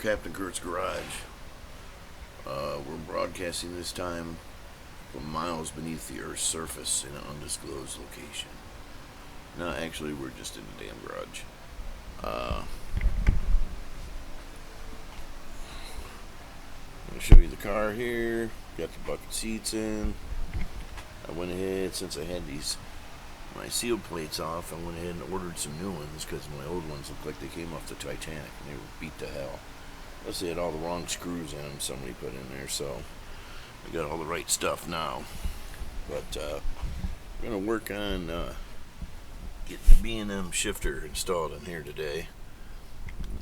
Captain Kurt's garage. We're broadcasting this time from miles beneath the Earth's surface in an undisclosed location. No, actually, we're just in the damn garage. I'm going to show you the car here. Got the bucket seats in. I went ahead, since I had my seal plates off, I went ahead and ordered some new ones because my old ones looked like they came off the Titanic and they were beat to hell. Plus they had all the wrong screws in them somebody put in there, so I got all the right stuff now. But we're going to work on getting the B&M shifter installed in here today.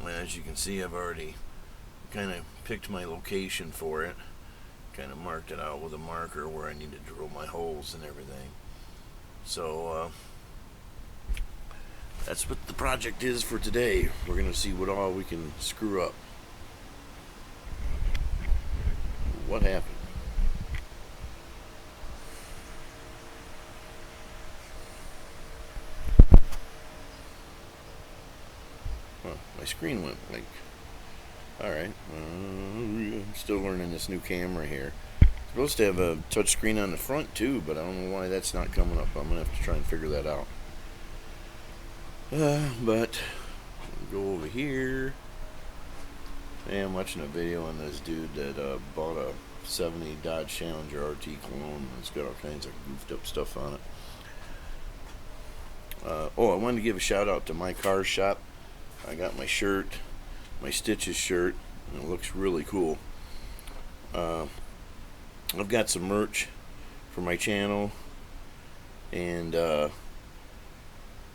As you can see, I've already kind of picked my location for it. Kind of marked it out with a marker where I need to drill my holes and everything. So that's what the project is for today. We're going to see what all we can screw up. What happened? My screen went blank. Alright, I'm still learning this new camera here. It's supposed to have a touch screen on the front too, but I don't know why that's not coming up. I'm going to have to try and figure that out. But go over here. Hey, I'm watching a video on this dude that bought a 70 Dodge Challenger RT clone. It's got all kinds of goofed up stuff on it. I wanted to give a shout out to My Car Shop. I got my shirt, my Stitches shirt, and it looks really cool. I've got some merch for my channel, and I'm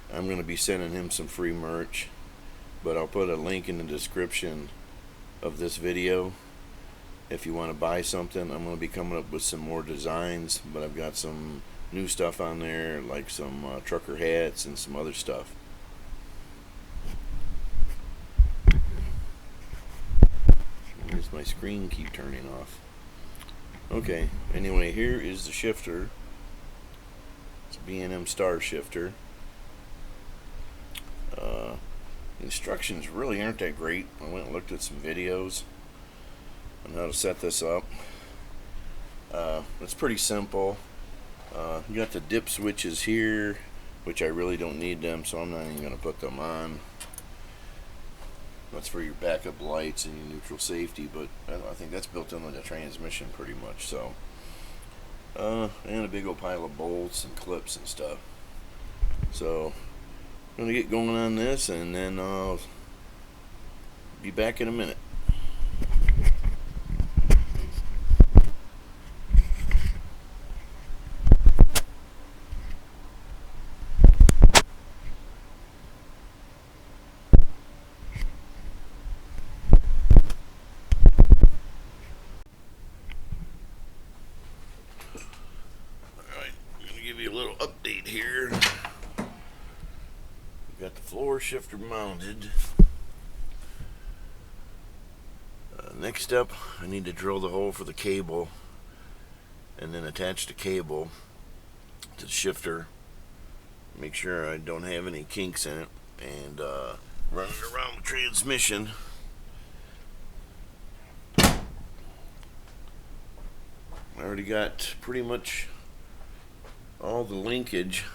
going to be sending him some free merch, but I'll put a link in the description of this video if you want to buy something. I'm going to be coming up with some more designs, but I've got some new stuff on there, like some trucker hats and some other stuff. Where's my screen keep turning off? Okay, anyway, here is the shifter. It's a B&M Star shifter. The instructions really aren't that great. I went and looked at some videos on how to set this up. It's pretty simple. You got the dip switches here, which I really don't need them, so I'm not even going to put them on. That's for your backup lights and your neutral safety, but I think that's built into the transmission pretty much. So, and a big old pile of bolts and clips and stuff. So, I'm gonna get going on this, and then I'll be back in a minute. Give you a little update here. Got the floor shifter mounted. Next up, I need to drill the hole for the cable and then attach the cable to the shifter. Make sure I don't have any kinks in it, and run it around the transmission. I already got pretty much all the linkage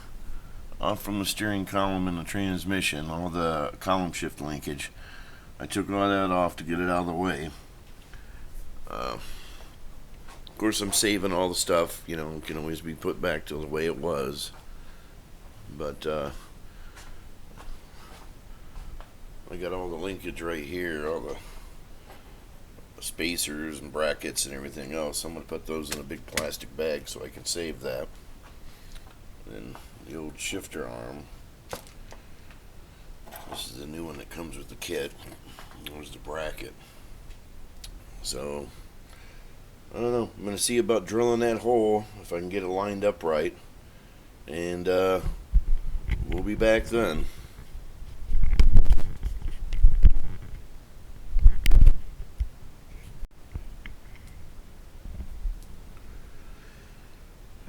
off from the steering column and the transmission, all the column shift linkage. I took all that off to get it out of the way. Of course, I'm saving all the stuff, you know, it can always be put back to the way it was. But I got all the linkage right here, all the spacers and brackets and everything else. I'm going to put those in a big plastic bag so I can save that. And the old shifter arm. This is the new one that comes with the kit. There's the bracket. So, I don't know. I'm going to see about drilling that hole, if I can get it lined up right. And we'll be back then.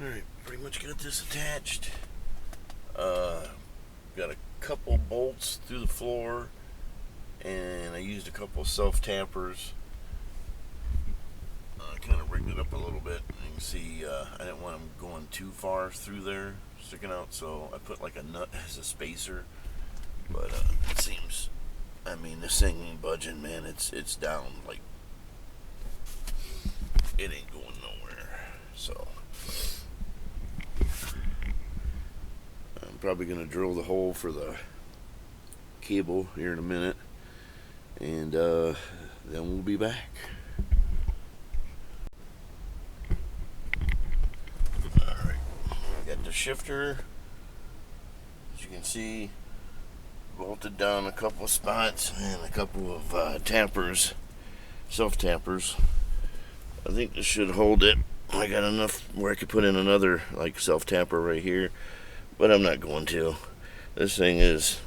Alright, pretty much got this attached. Got a couple bolts through the floor and I used a couple of self-tampers. Kind of rigged it up a little bit. You can see I didn't want them going too far through there, sticking out, so I put like a nut as a spacer. But it seems, I mean, this thing ain't budging, man. It's down, like, it ain't going nowhere. So I'm probably gonna drill the hole for the cable here in a minute, and then we'll be back. Alright, got the shifter, as you can see, bolted down a couple of spots and a couple of tampers, self-tampers. I think this should hold it. I got enough where I could put in another like self-tamper right here, but I'm not going to. This thing it's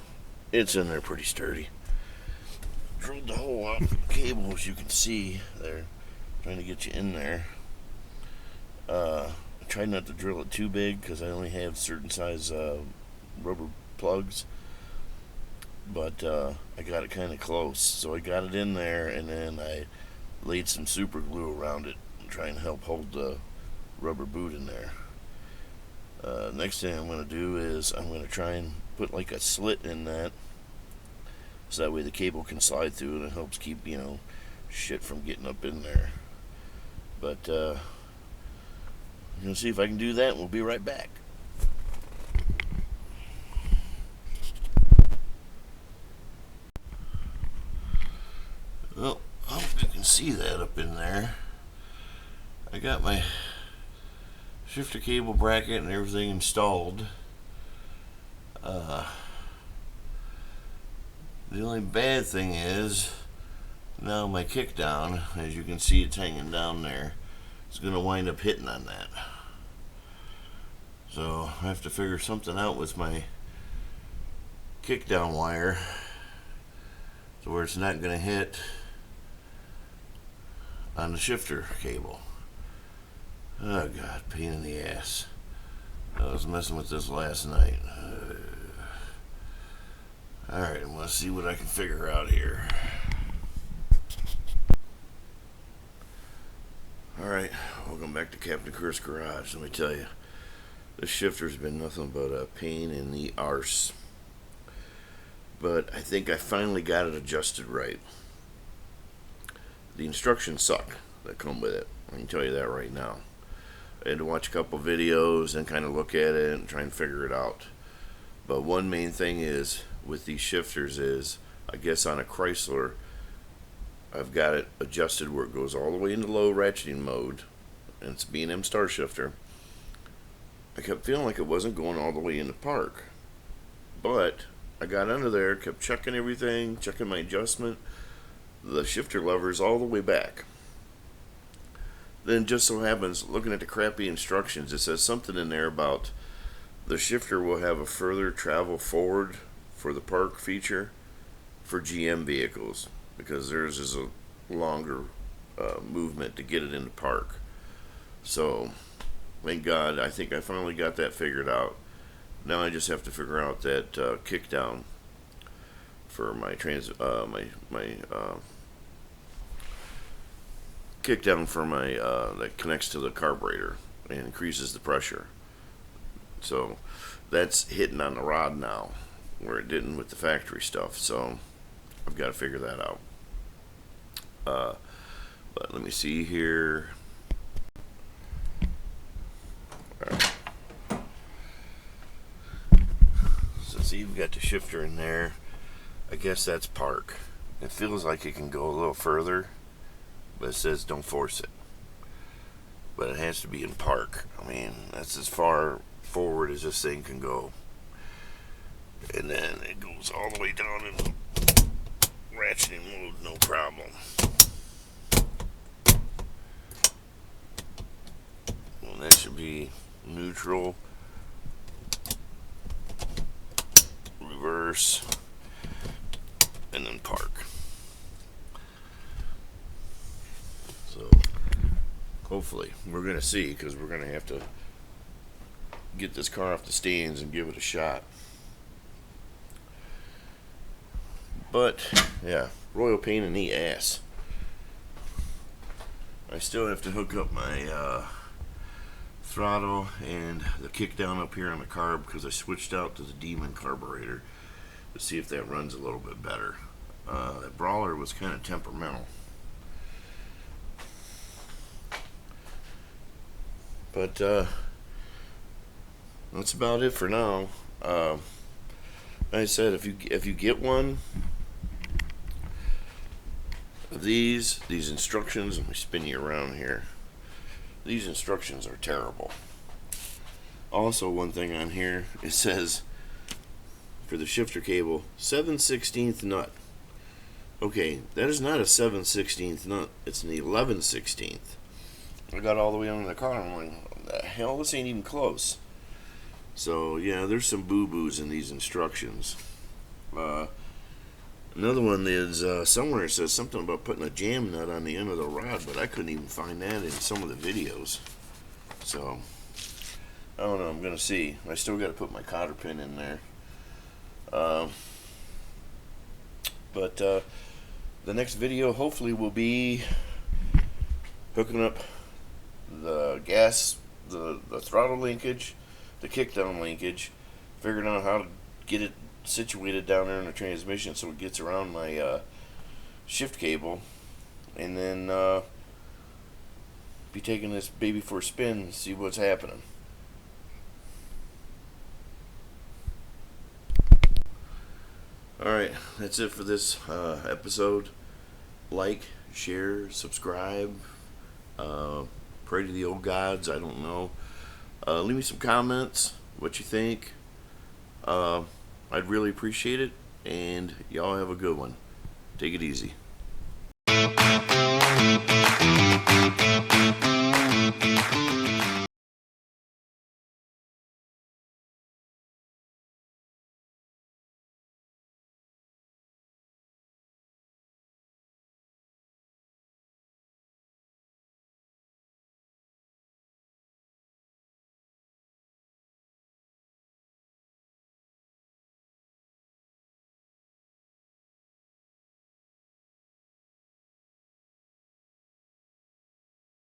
in there pretty sturdy. Drilled the hole out for the cable, as you can see there, trying to get you in there. I tried not to drill it too big because I only have certain size rubber plugs, but I got it kind of close, so I got it in there, and then I laid some super glue around it and try and help hold the rubber boot in there. Next thing I'm going to do is I'm going to try and put like a slit in that, so that way the cable can slide through and it helps keep, shit from getting up in there. But I'm going to see if I can do that, and we'll be right back. Well, I hope you can see that up in there. I got my shifter cable bracket and everything installed. The only bad thing is now my kick down, as you can see, it's hanging down there. It's going to wind up hitting on that. So I have to figure something out with my kick down wire so where it's not going to hit on the shifter cable. Oh god, pain in the ass. I was messing with this last night. Alright, I'm going to see what I can figure out here. Alright, welcome back to Captain Kurt's Garage. Let me tell you, this shifter's been nothing but a pain in the arse. But I think I finally got it adjusted right. The instructions suck that come with it. I can tell you that right now. I had to watch a couple videos and kind of look at it and try and figure it out. But one main thing is with these shifters is, I guess on a Chrysler, I've got it adjusted where it goes all the way into low ratcheting mode, and it's a B&M Star Shifter. I kept feeling like it wasn't going all the way into park, but I got under there, kept checking everything, checking my adjustment. The shifter lever's all the way back. Then just so happens, looking at the crappy instructions, it says something in there about the shifter will have a further travel forward for the park feature for GM vehicles, because theirs is a longer movement to get it into park. So thank God, I think I finally got that figured out. Now I just have to figure out that kick down for my kick down for my that connects to the carburetor and increases the pressure. So that's hitting on the rod now, where it didn't with the factory stuff. So I've got to figure that out. But let me see here. Alright. So see, we've got the shifter in there. I guess that's park. It feels like it can go a little further, but it says don't force it. But it has to be in park. I mean, that's as far forward as this thing can go. And then it goes all the way down in ratcheting mode, no problem. And that should be neutral, reverse, and then park. So hopefully, we're going to see, because we're going to have to get this car off the stands and give it a shot. But yeah, royal pain in the ass. I still have to hook up my throttle and the kickdown up here on the carb because I switched out to the Demon carburetor to see if that runs a little bit better. That Brawler was kind of temperamental. But that's about it for now. Like I said, if you get one of these instructions, let me spin you around here. These instructions are terrible. Also, one thing on here, it says for the shifter cable, 7/16 nut. Okay, that is not a 7/16 nut. It's an 11/16. I got all the way under the car and I'm like, what the hell? This ain't even close. So yeah, there's some boo-boos in these instructions. Another one is somewhere it says something about putting a jam nut on the end of the rod, but I couldn't even find that in some of the videos. So I don't know. I'm gonna see. I still got to put my cotter pin in there. But the next video hopefully will be hooking up the gas, the throttle linkage, the kickdown linkage, figuring out how to get it situated down there in the transmission so it gets around my shift cable, and then be taking this baby for a spin and see what's happening. Alright, that's it for this episode. Like, share, subscribe, pray to the old gods, I don't know. Leave me some comments, what you think. I'd really appreciate it, and y'all have a good one. Take it easy.